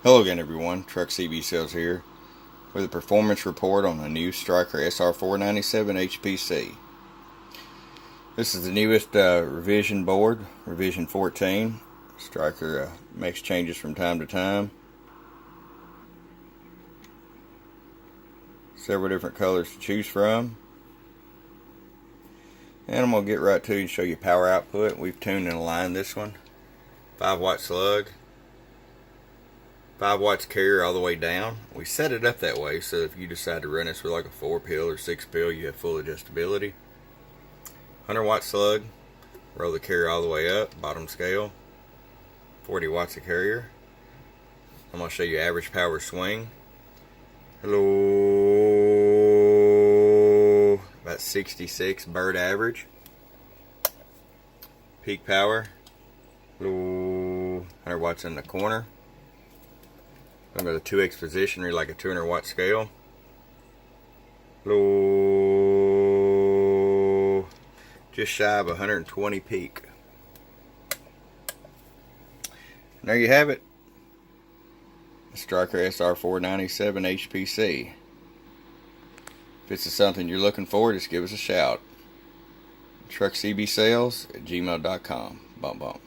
Hello again everyone, Truck CB Sales here with a performance report on the new Stryker SR-497hpc. This is the newest revision board, revision 14. Stryker makes changes from time to time. Several different colors to choose from. And I'm going to get right to it and show you power output. We've tuned and aligned this one. 5-watt slug. 5 watts carrier all the way down. We set it up that way so if you decide to run this with like a 4-pill or 6-pill, you have full adjustability. 100-watt slug, roll the carrier all the way up, bottom scale. 40 watts of carrier. I'm going to show you average power swing. Hello, about 66 bird average. Peak power. Hello, 100 watts in the corner. I'm going to 2x position, like a 200-watt scale. Low, just shy of 120 peak. And there you have it. Stryker SR-497hpc. If this is something you're looking for, just give us a shout. TruckCBSales@gmail.com. Bump bump.